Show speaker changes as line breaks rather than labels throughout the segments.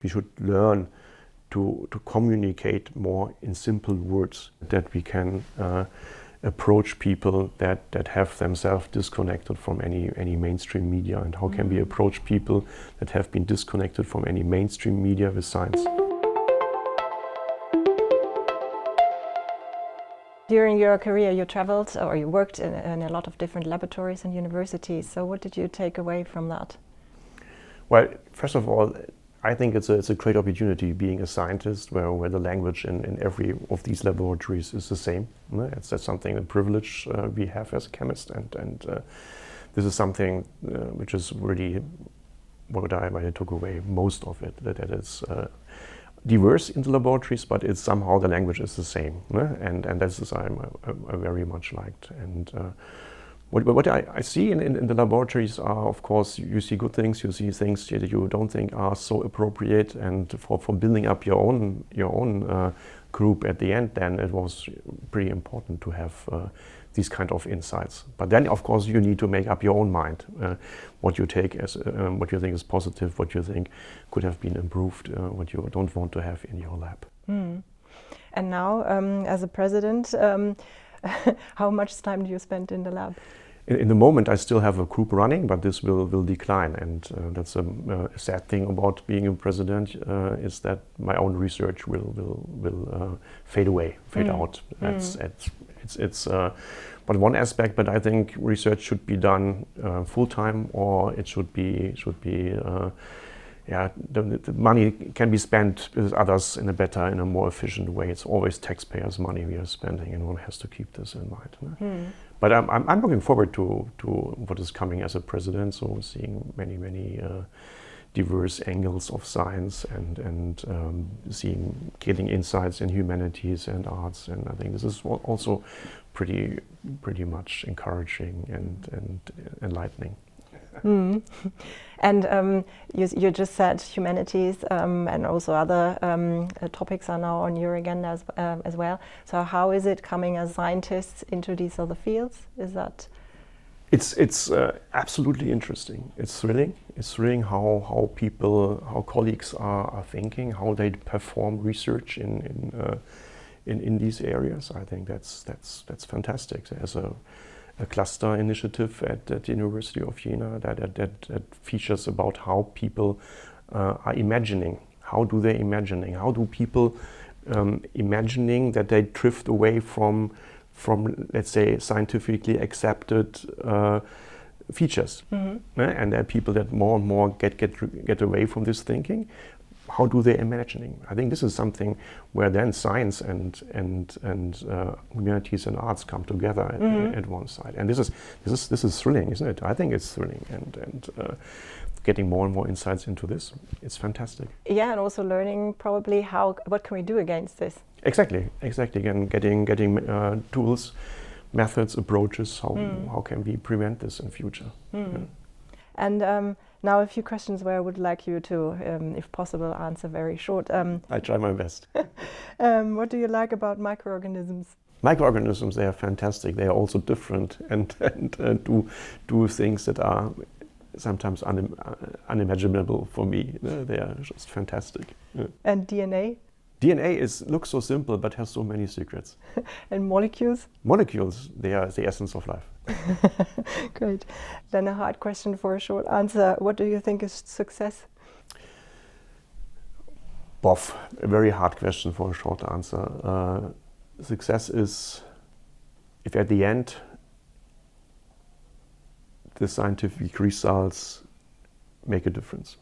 We should learn to communicate more in simple words, that we can approach people that have themselves disconnected from any mainstream media, and how can we approach people that have been disconnected from any mainstream media with science.
During your career you traveled or you worked in a lot of different laboratories and universities, so what did you take away from that? Well,
first of all, I think it's a great opportunity being a scientist where the language in every of these laboratories is the same. That's something, a privilege we have as a chemist, and this is something which is really what I took away most of it, that it's diverse in the laboratories, but it's somehow the language is the same, and that's what I very much liked. And what I see in the laboratories are, of course, you see good things, you see things that you don't think are so appropriate, and for building up your own group at the end, then it was pretty important to have these kind of insights. But then, of course, you need to make up your own mind, what you take as what you think is positive, what you think could have been improved, what you don't want to have in your lab.
And now, as a president, how much time do you spend in the lab?
In the moment, I still have a group running, but this will decline, and that's a sad thing about being a president, is that my own research will fade away, fade out. But one aspect, but I think research should be done full time, or it should be the money can be spent with others in a more efficient way. It's always taxpayers' money we are spending, and one has to keep this in mind. But I'm looking forward to what is coming as a president. So seeing many diverse angles of science, and getting insights in humanities and arts, and I think this is also pretty much encouraging and enlightening.
And you just said humanities and also other topics are now on your agenda as well. So how is it coming as scientists into these other fields? Is that?
It's absolutely interesting. It's thrilling. It's thrilling how colleagues are thinking, how they perform research in these areas. I think that's fantastic. There's a cluster initiative at the University of Jena that features about how people are imagining. How do they imagining? How do people imagining that they drift away from let's say scientifically accepted features, and there are people that more and more get away from this thinking. How do they imagining? I think this is something where then science and humanities and arts come together at one side, and this is thrilling, isn't it? I think it's thrilling, and getting more and more insights into this, it's fantastic.
Yeah, and also learning probably what can we do against this.
Exactly. Again, getting tools, methods, approaches. How can we prevent this in future?
And now a few questions where I would like you to, if possible, answer very short.
I try my best.
What do you like about microorganisms?
Microorganisms, they are fantastic. They are also different and do things that are sometimes unimaginable for me. They are just fantastic.
And DNA?
DNA looks so simple, but has so many secrets.
And molecules?
Molecules, they are the essence of life.
Great. Then a hard question for a short answer. What do you think is success?
Prof, a very hard question for a short answer. Success is if at the end the scientific results make a difference.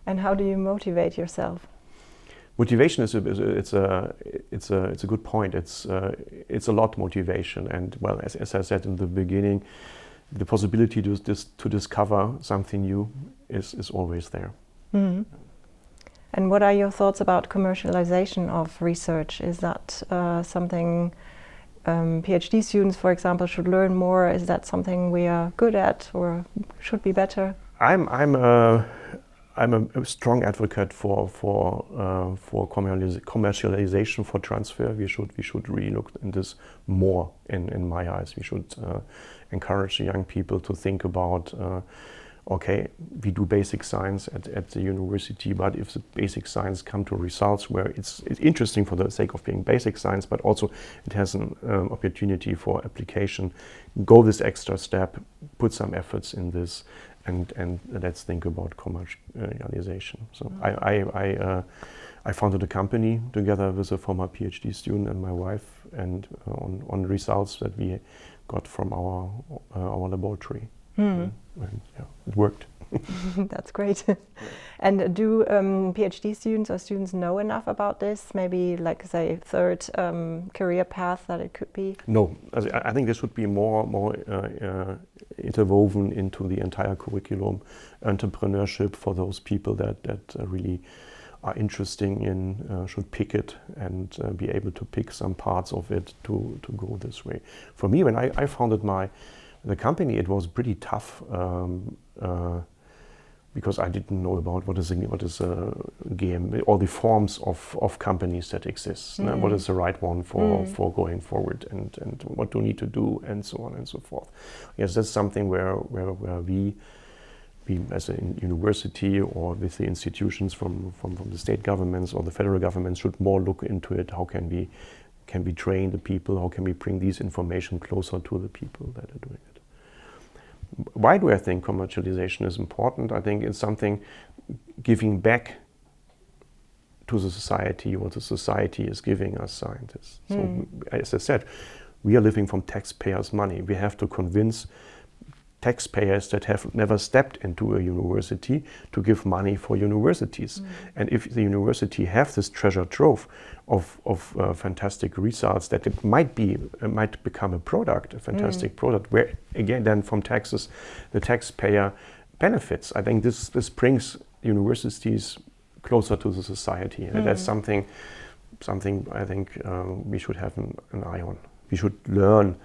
And how do you motivate yourself?
Motivation is a good point. It's a lot motivation, and well, as I said in the beginning, the possibility to discover something new is always there.
And what are your thoughts about commercialization of research? Is that something PhD students, for example, should learn more? Is that something we are good at or should be better? I'm a strong advocate for commercialization, for transfer. We should really look in this more. In my eyes, we should encourage young people to think about
okay, we do basic science at the university, but if the basic science come to results where it's interesting for the sake of being basic science, but also it has an opportunity for application, go this extra step, put some efforts in this, and let's think about commercialization. So I founded a company together with a former PhD student and my wife, and on results that we got from our laboratory. And yeah, it worked.
That's great. And do PhD students or students know enough about this? Maybe like say third career path that it could be?
No, I think this should be more interwoven into the entire curriculum. Entrepreneurship for those people that really are interesting in should pick it and be able to pick some parts of it to go this way. For me, when I founded the company, it was pretty tough because I didn't know about what is a game, all the forms of companies that exist. What is the right one for going forward, and what do we need to do, and so on and so forth. Yes, that's something where we as a university or with the institutions from the state governments or the federal government should more look into it. How can we train the people? How can we bring these information closer to the people that are doing it? Why do I think commercialization is important? I think it's something giving back to the society, what the society is giving us scientists. So, as I said, we are living from taxpayers' money. We have to convince taxpayers that have never stepped into a university to give money for universities. And if the university have this treasure trove of fantastic results, that it might become a product, a fantastic product, where again then from taxes the taxpayer benefits. I think this brings universities closer to the society, and that's something I think we should have an eye on. We should learn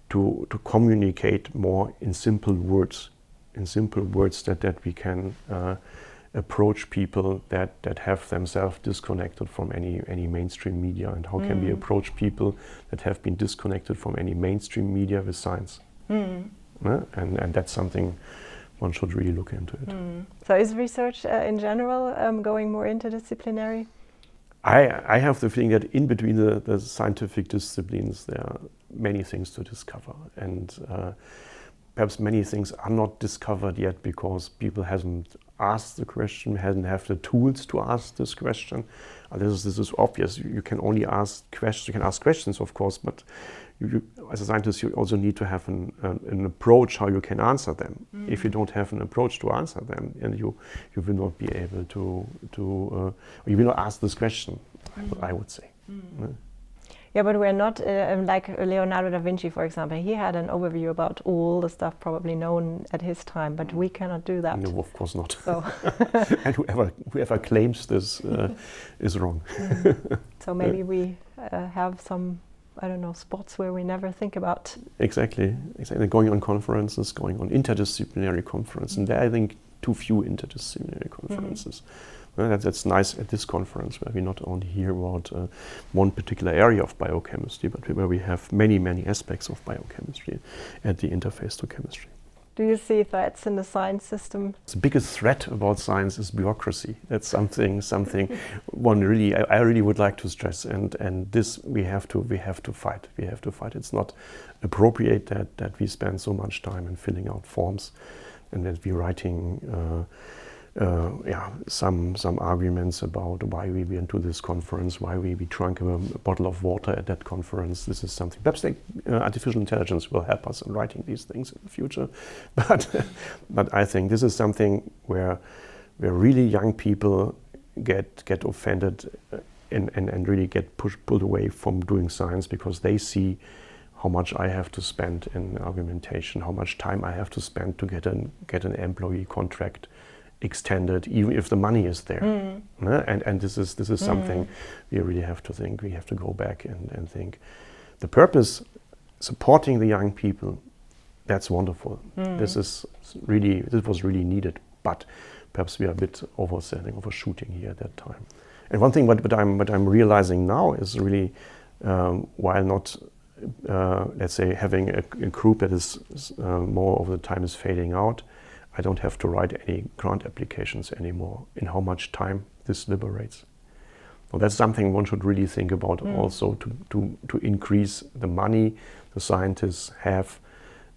to communicate more in simple words, that we can approach people that have themselves disconnected from any mainstream media, and how can we approach people that have been disconnected from any mainstream media with science. And that's something one should really look into it.
So is research in general going more interdisciplinary?
I have the feeling that in between the scientific disciplines there are many things to discover, and perhaps many things are not discovered yet because people hasn't asked the question, hasn't have the tools to ask this question. This is obvious. You can only ask questions. You can ask questions, of course, but you, as a scientist, you also need to have an approach how you can answer them. If you don't have an approach to answer them, and you will not be able to you will not ask this question. I would say.
Yeah, but we're not like Leonardo da Vinci, for example. He had an overview about all the stuff probably known at his time, but we cannot do that.
No, of course not.
So.
And whoever claims this is wrong.
So maybe we have some, I don't know, spots where we never think about.
Exactly. Going on conferences, going on interdisciplinary conferences, and there I think too few interdisciplinary conferences. That's nice at this conference, where we not only hear about one particular area of biochemistry, but where we have many aspects of biochemistry at the interface to chemistry.
Do you see threats in the science system?
The biggest threat about science is bureaucracy. That's something I really would like to stress, and this we have to fight. We have to fight. It's not appropriate that we spend so much time in filling out forms, and that we're writing some arguments about why we went to this conference, why we drank a bottle of water at that conference. This is something, perhaps artificial intelligence will help us in writing these things in the future. But I think this is something where really young people get offended and really get pulled away from doing science, because they see how much I have to spend in argumentation, how much time I have to spend to get an employee contract extended, even if the money is there. And this is something we really have to think. We have to go back and think. The purpose, supporting the young people, that's wonderful. This was really needed, but perhaps we are a bit overshooting here at that time. And one thing what I'm realizing now is really, while not let's say having a group that is more of the time is fading out, I don't have to write any grant applications anymore, in how much time this liberates. Well, that's something one should really think about also, to increase the money the scientists have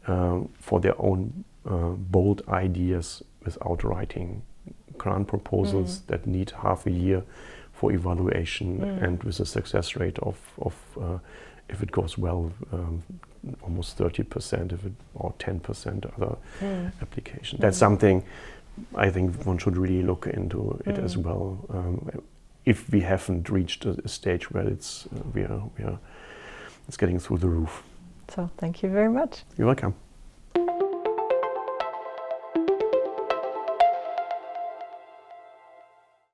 for their own bold ideas without writing grant proposals that need half a year for evaluation, and with a success rate of if it goes well, almost 30%, or 10% other application. That's something I think one should really look into it as well. If we haven't reached a stage where it's getting through the roof.
So thank you very much.
You're welcome.